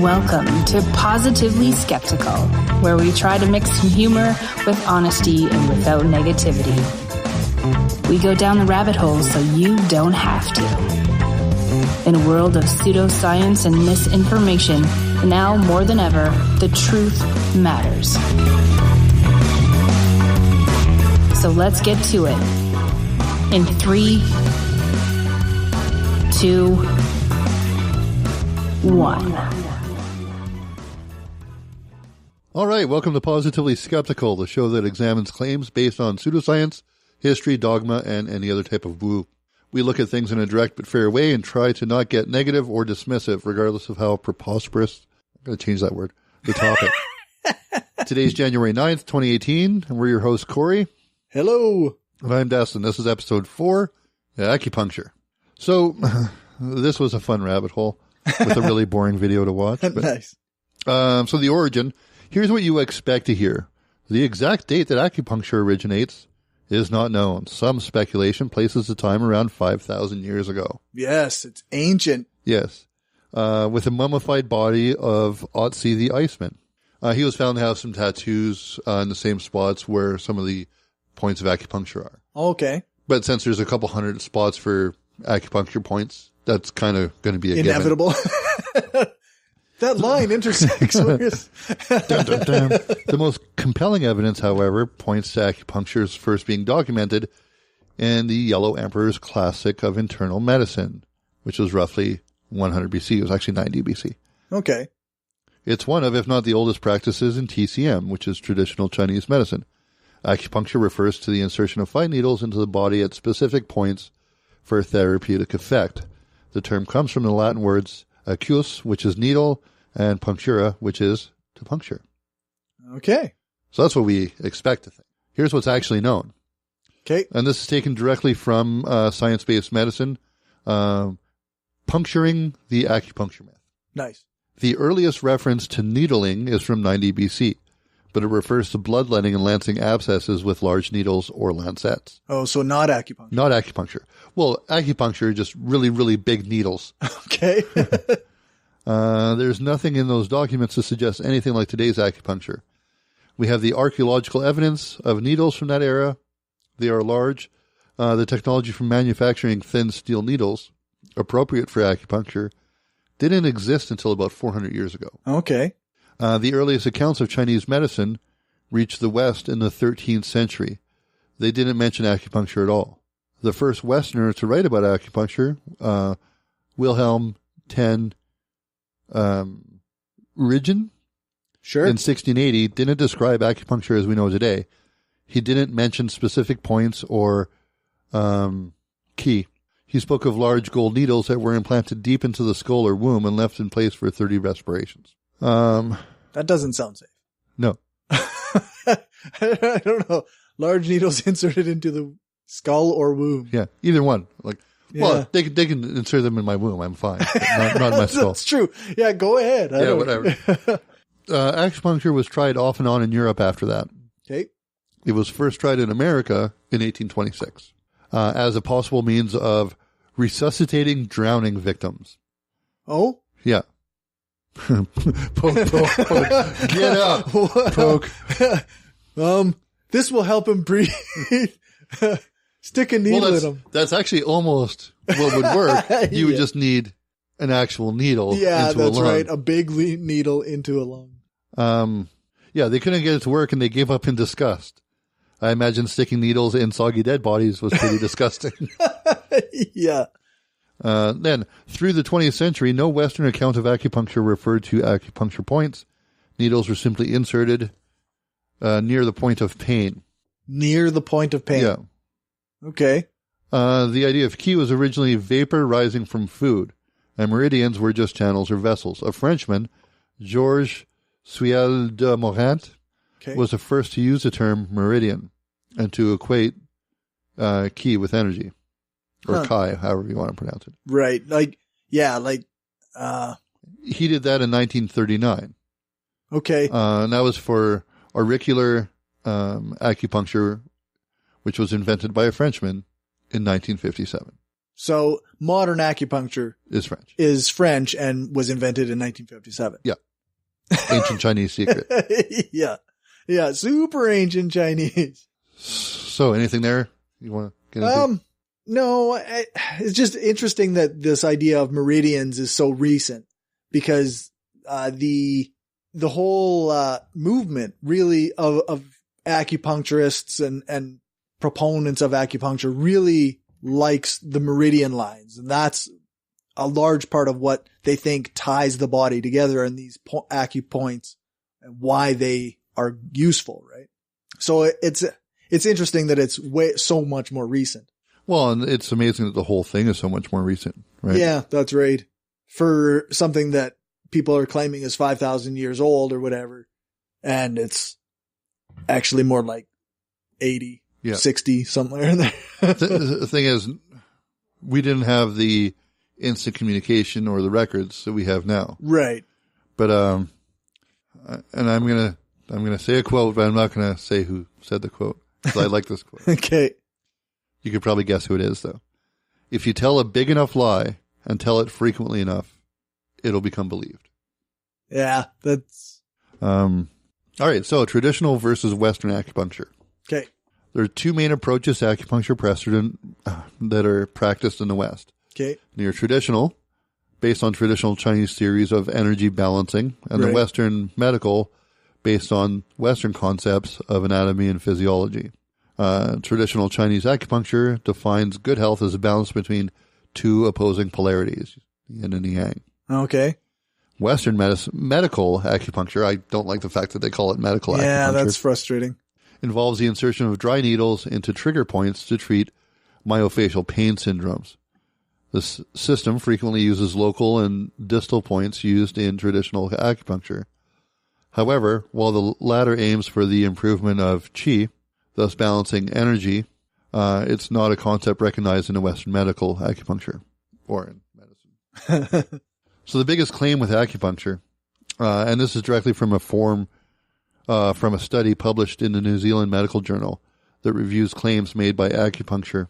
Welcome to Positively Skeptical, where we try to mix some humor with honesty and without negativity. We go down the rabbit hole so you don't have to. In a world of pseudoscience and misinformation, now more than ever, the truth matters. So let's get to it. In 3, 2, 1. All right, welcome to Positively Skeptical, the show that examines claims based on pseudoscience, history, dogma, and any other type of woo. We look at things in a direct but fair way and try to not get negative or dismissive, regardless of how preposterous, I'm going to change that word, the topic. Today's January 9th, 2018, and we're your host, Corey. Hello. And I'm Destin. This is episode 4, Acupuncture. So, this was a fun rabbit hole with a really boring video to watch. But, nice. So the origin, here's what you expect to hear. The exact date that acupuncture originates is not known. Some speculation places the time around 5,000 years ago. Yes, it's ancient. Yes. With a mummified body of Otzi the Iceman. He was found to have some tattoos in the same spots where some of the points of acupuncture are. Okay. But since there's a couple hundred spots for acupuncture points, that's kind of going to be a inevitable. That line intersects. Dun, dun, dun. The most compelling evidence, however, points to acupuncture's first being documented in the Yellow Emperor's Classic of Internal Medicine, which was roughly 100 BC. It was actually 90 BC. Okay. It's one of, if not the oldest practices in TCM, which is traditional Chinese medicine. Acupuncture refers to the insertion of fine needles into the body at specific points for therapeutic effect. The term comes from the Latin words acus, which is needle, and punctura, which is to puncture. Okay. So that's what we expect to think. Here's what's actually known. Okay. And this is taken directly from science-based medicine, puncturing the acupuncture myth. Nice. The earliest reference to needling is from 90 BC, but it refers to bloodletting and lancing abscesses with large needles or lancets. Oh, so not acupuncture. Not acupuncture. Well, acupuncture, just really, really big needles. Okay. There's nothing in those documents to suggest anything like today's acupuncture. We have the archaeological evidence of needles from that era. They are large. The technology for manufacturing thin steel needles, appropriate for acupuncture, didn't exist until about 400 years ago. Okay. The earliest accounts of Chinese medicine reached the West in the 13th century. They didn't mention acupuncture at all. The first Westerner to write about acupuncture, Wilhelm Ten Rigen, Sure. in 1680, didn't describe acupuncture as we know today. He didn't mention specific points or key. He spoke of large gold needles that were implanted deep into the skull or womb and left in place for 30 respirations. That doesn't sound safe. No. I don't know. Large needles inserted into the skull or womb. Yeah, either one. Yeah. Well, they can insert them in my womb. I'm fine. But not in my skull. That's true. Yeah, go ahead. Whatever. Acupuncture was tried off and on in Europe after that. Okay. It was first tried in America in 1826 as a possible means of resuscitating drowning victims. Oh? Yeah. Poke. Get up. Poke. This will help him breathe. Stick a needle in him. That's actually almost what would work. You would just need an actual needle into a lung. Yeah, that's right. A big needle into a lung. Yeah, they couldn't get it to work and they gave up in disgust. I imagine sticking needles in soggy dead bodies was pretty disgusting. Yeah. Then, through the 20th century, no Western account of acupuncture referred to acupuncture points. Needles were simply inserted near the point of pain. Near the point of pain? Yeah. Okay. The idea of qi was originally vapor rising from food, and meridians were just channels or vessels. A Frenchman, Georges Suel de Morant, was the first to use the term meridian and to equate qi with energy. Or Kai, however you want to pronounce it. Right. He did that in 1939. Okay. And that was for auricular acupuncture, which was invented by a Frenchman in 1957. So modern acupuncture is French. and was invented in 1957. Yeah. Ancient Chinese secret. Yeah. Yeah. Super ancient Chinese. So anything there you want to get into? No, it's just interesting that this idea of meridians is so recent because, the whole, movement really of acupuncturists and proponents of acupuncture really likes the meridian lines. And that's a large part of what they think ties the body together in these acupoints and why they are useful, right? So it's interesting that it's so much more recent. Well, and it's amazing that the whole thing is so much more recent, right? Yeah, that's right. For something that people are claiming is 5,000 years old or whatever. And it's actually more like 80, 60, somewhere in there. The thing is, we didn't have the instant communication or the records that we have now. Right. But, and I'm going to say a quote, but I'm not going to say who said the quote because I like this quote. Okay. You could probably guess who it is though. If you tell a big enough lie and tell it frequently enough, it'll become believed. Yeah, that's... All right. So traditional versus Western acupuncture. Okay. There are two main approaches to acupuncture precedent that are practiced in the West. Okay. Your traditional, based on traditional Chinese theories of energy balancing, and the Western medical, based on Western concepts of anatomy and physiology. Traditional Chinese acupuncture defines good health as a balance between two opposing polarities, yin and yang. Okay. Western medical acupuncture, I don't like the fact that they call it medical acupuncture. Yeah, that's frustrating. Involves the insertion of dry needles into trigger points to treat myofascial pain syndromes. This system frequently uses local and distal points used in traditional acupuncture. However, while the latter aims for the improvement of qi, thus balancing energy, it's not a concept recognized in a Western medical acupuncture or in medicine. So the biggest claim with acupuncture, and this is directly from from a study published in the New Zealand Medical Journal that reviews claims made by acupuncture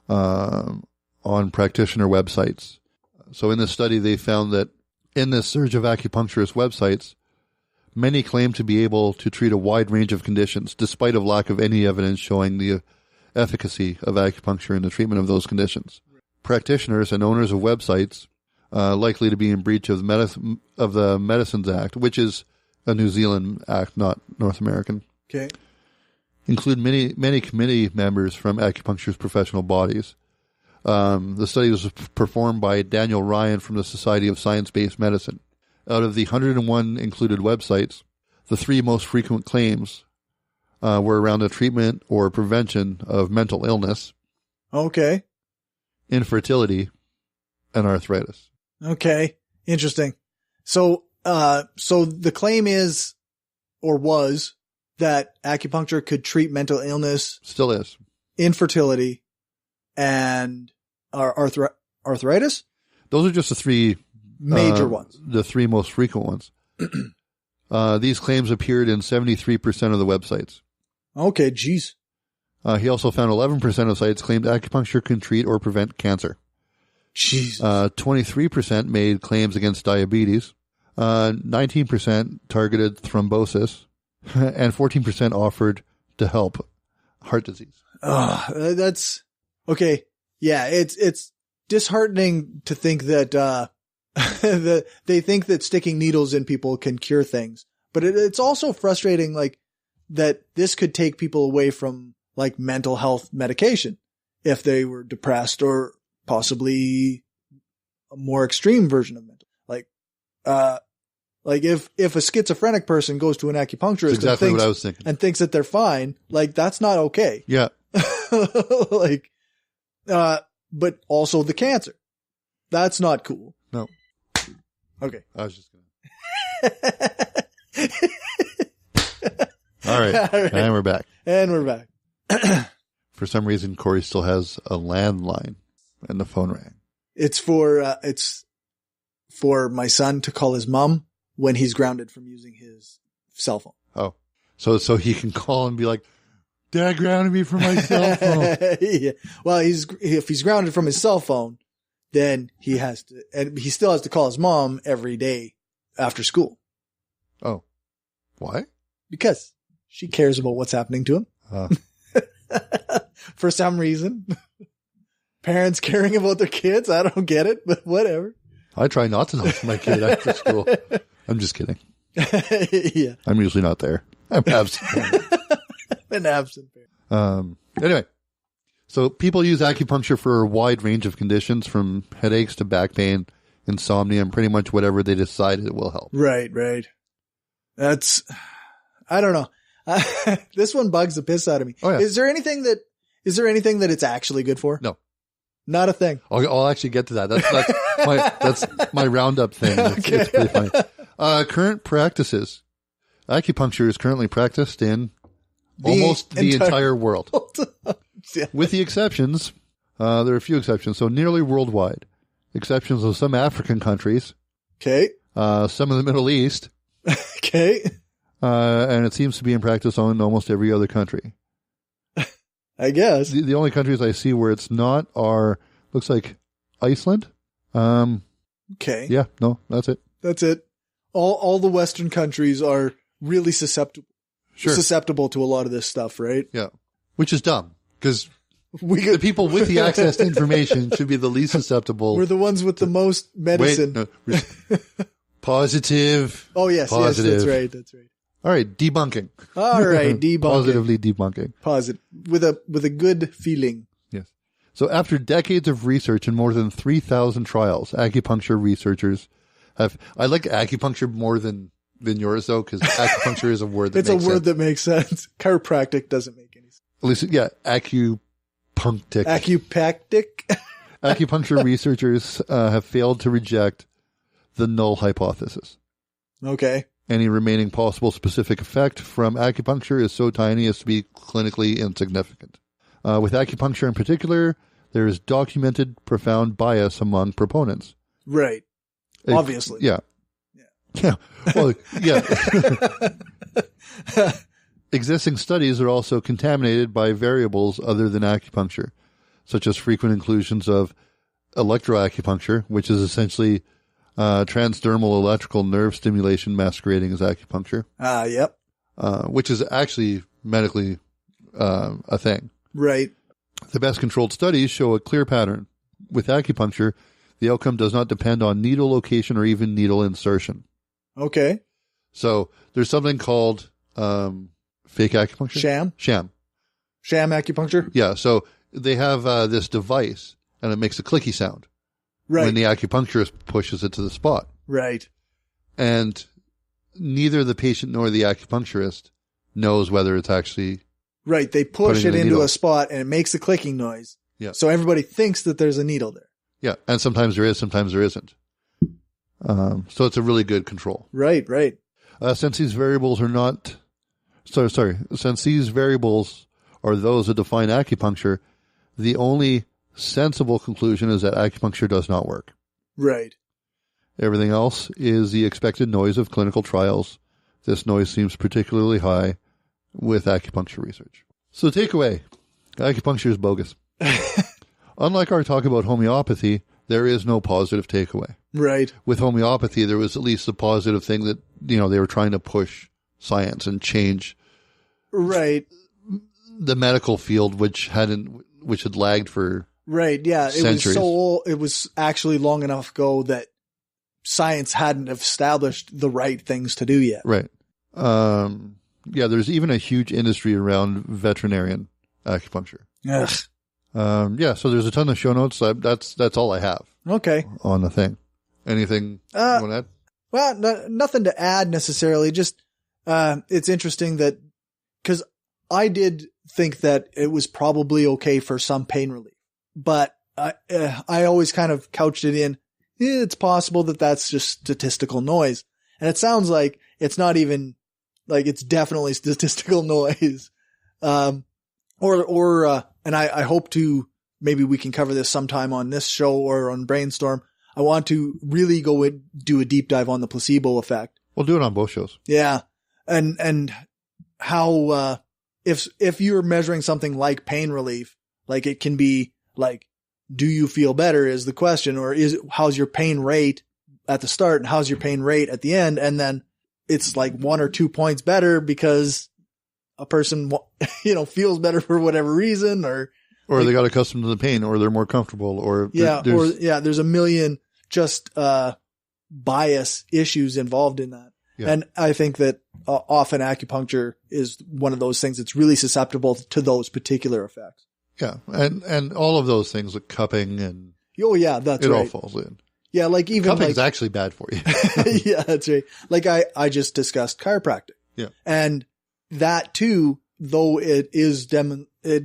on practitioner websites. So in this study, they found that in this surge of acupuncturist websites, many claim to be able to treat a wide range of conditions, despite a lack of any evidence showing the efficacy of acupuncture in the treatment of those conditions. Practitioners and owners of websites likely to be in breach of the Medicines Act, which is a New Zealand act, not North American. Okay. Include many committee members from acupuncture's professional bodies. The study was performed by Daniel Ryan from the Society of Science-Based Medicine. Out of the 101 included websites, the three most frequent claims were around the treatment or prevention of mental illness, okay, infertility, and arthritis. Okay, interesting. So the claim is, or was, that acupuncture could treat mental illness, still is, infertility, and arthritis. Those are just the three major ones. The three most frequent ones. These claims appeared in 73% of the websites. Okay, geez. He also found 11% of sites claimed acupuncture can treat or prevent cancer. Jesus. 23% made claims against diabetes. 19% targeted thrombosis. And 14% offered to help heart disease. That's okay. Yeah, it's disheartening to think that they think that sticking needles in people can cure things, but it's also frustrating, like, that this could take people away from, like, mental health medication if they were depressed or possibly a more extreme version of mental, like if a schizophrenic person goes to an acupuncturist, that's exactly what I was thinking, and thinks that they're fine, like, that's not okay. Yeah. Like, but also the cancer. That's not cool. No. Okay. I was just going to. All right. And we're back. And we're back. For some reason, Corey still has a landline and the phone rang. It's for my son to call his mom when he's grounded from using his cell phone. Oh, so he can call and be like, Dad grounded me from my cell phone. Yeah. Well, if he's grounded from his cell phone, then he still has to call his mom every day after school. Oh. Why? Because she cares about what's happening to him. For some reason. Parents caring about their kids. I don't get it, but whatever. I try not to talk to my kid after school. I'm just kidding. Yeah. I'm usually not there. I'm absent. An absent parent. Anyway, so people use acupuncture for a wide range of conditions, from headaches to back pain, insomnia, and pretty much whatever they decided it will help. Right. I don't know. This one bugs the piss out of me. Oh, yeah. Is there anything that it's actually good for? No. Not a thing. I'll actually get to that. That's my roundup thing. It's pretty funny. Current practices. Acupuncture is currently practiced in almost the entire world. Yeah. With the exceptions, there are a few exceptions, so nearly worldwide. Exceptions of some African countries. Okay. Some of the Middle East. Okay. And it seems to be in practice in almost every other country. I guess. The only countries I see where it's not are, looks like Iceland. Okay. Yeah, no, that's it. That's it. All the Western countries are really susceptible to a lot of this stuff, right? Yeah. Which is dumb, because the people with the access to information should be the least susceptible. We're the ones with the most medicine. Wait, no. Positive. Oh, yes. Positive. Yes, that's right. All right, debunking. All right, debunking. Positively debunking. Positive. With a good feeling. Yes. So after decades of research and more than 3,000 trials, acupuncture researchers have... I like acupuncture more than yours, though, because acupuncture is a word that makes sense. It's a word that makes sense. Chiropractic doesn't make any sense. At least, yeah, acupunctic. Acupuncture researchers have failed to reject the null hypothesis. Okay. Any remaining possible specific effect from acupuncture is so tiny as to be clinically insignificant. With acupuncture in particular, there is documented profound bias among proponents. Right. Obviously. Yeah. Yeah. Well, yeah. Existing studies are also contaminated by variables other than acupuncture, such as frequent inclusions of electroacupuncture, which is essentially transdermal electrical nerve stimulation masquerading as acupuncture. Yep. Which is actually medically a thing. Right. The best controlled studies show a clear pattern. With acupuncture, the outcome does not depend on needle location or even needle insertion. Okay. So there's something called fake acupuncture? Sham acupuncture? Yeah. So they have this device and it makes a clicky sound. Right. When the acupuncturist pushes it to the spot. Right. And neither the patient nor the acupuncturist knows whether it's actually... Right. They push it into a spot and it makes a clicking noise. Yeah. So everybody thinks that there's a needle there. Yeah. And sometimes there is, sometimes there isn't. So it's a really good control. Right. Since these variables are not... Since these variables are those that define acupuncture, the only sensible conclusion is that acupuncture does not work. Right. Everything else is the expected noise of clinical trials. This noise seems particularly high with acupuncture research. So takeaway, acupuncture is bogus. Unlike our talk about homeopathy, there is no positive takeaway. Right. With homeopathy, there was at least a positive thing that, they were trying to push science and change. Right. The medical field, which had lagged for... Right, yeah. Centuries. It was so old, it was actually long enough ago that science hadn't established the right things to do yet. Right. Yeah, there's even a huge industry around veterinarian acupuncture. Ugh. Yeah, so there's a ton of show notes. That's all I have. Okay. On the thing. Anything you want to add? Well, nothing to add necessarily. Just, it's interesting that, because I did think that it was probably okay for some pain relief. But I always kind of couched it in, it's possible that that's just statistical noise. And it sounds like it's not even, like it's definitely statistical noise. And I hope to, maybe we can cover this sometime on this show or on Brainstorm. I want to really go and do a deep dive on the placebo effect. We'll do it on both shows. Yeah. And how, if you're measuring something like pain relief, like it can be like, do you feel better is the question, or how's your pain rate at the start and how's your pain rate at the end? And then it's like 1 or 2 points better because a person, feels better for whatever reason, or they got accustomed to the pain, or they're more comfortable, or there's a million just, bias issues involved in that. Yeah. And I think that often acupuncture is one of those things that's really susceptible to those particular effects. Yeah. And all of those things like cupping and. Oh yeah, that's right. It all falls in. Yeah. Like even cupping's actually bad for you. Yeah, that's right. Like I just discussed chiropractic. Yeah. And that too, though it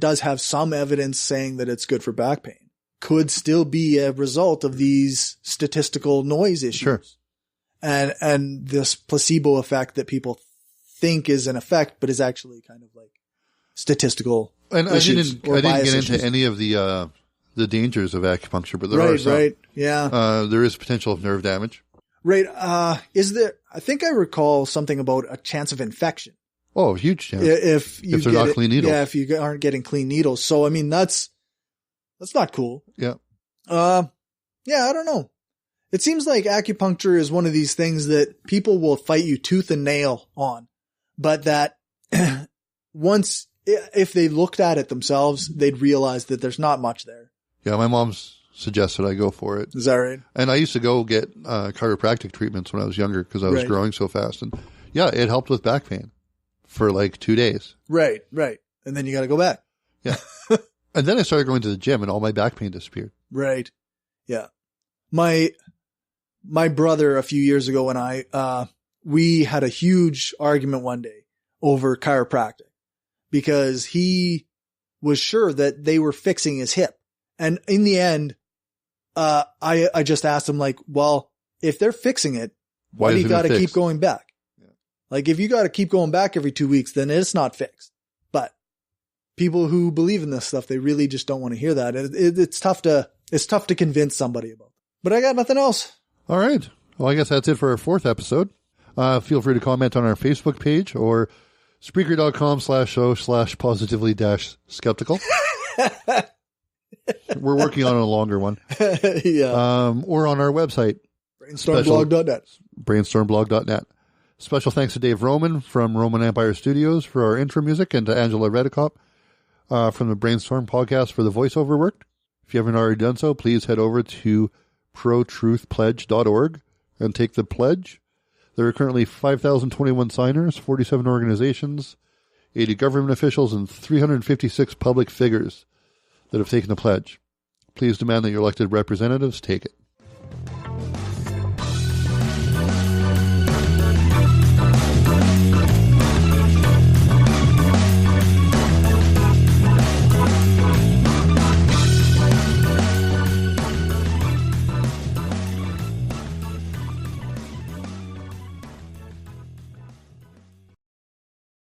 does have some evidence saying that it's good for back pain, could still be a result of these statistical noise issues. Sure. And this placebo effect that people think is an effect, but is actually kind of like statistical. And I didn't get into any of the dangers of acupuncture, but there are some. Right. Yeah. There is potential of nerve damage. Right. I think I recall something about a chance of infection. Oh, huge chance. If they're not clean needles. Yeah. If you aren't getting clean needles. So, I mean, that's not cool. Yeah. Yeah, I don't know. It seems like acupuncture is one of these things that people will fight you tooth and nail on, but that if they looked at it themselves, they'd realize that there's not much there. Yeah, my mom's suggested I go for it. Is that right? And I used to go get chiropractic treatments when I was younger because I was growing so fast. And yeah, it helped with back pain for like 2 days. Right. And then you got to go back. Yeah. And then I started going to the gym and all my back pain disappeared. Right. Yeah. My brother a few years ago and we had a huge argument one day over chiropractic because he was sure that they were fixing his hip. And in the end, I just asked him like, well, if they're fixing it, why do you got to keep going back? Yeah. Like if you got to keep going back every 2 weeks, then it's not fixed. But people who believe in this stuff, they really just don't want to hear that. It's tough to convince somebody about it. But I got nothing else. All right. Well, I guess that's it for our 4th episode. Feel free to comment on our Facebook page or Spreaker.com/show/positively-skeptical. We're working on a longer one. Yeah. Or on our website. Brainstormblog.net. Brainstormblog.net. Special thanks to Dave Roman from Roman Empire Studios for our intro music and to Angela Redicop from the Brainstorm podcast for the voiceover work. If you haven't already done so, please head over to protruthpledge.org and take the pledge. There are currently 5,021 signers, 47 organizations, 80 government officials, and 356 public figures that have taken the pledge. Please demand that your elected representatives take it.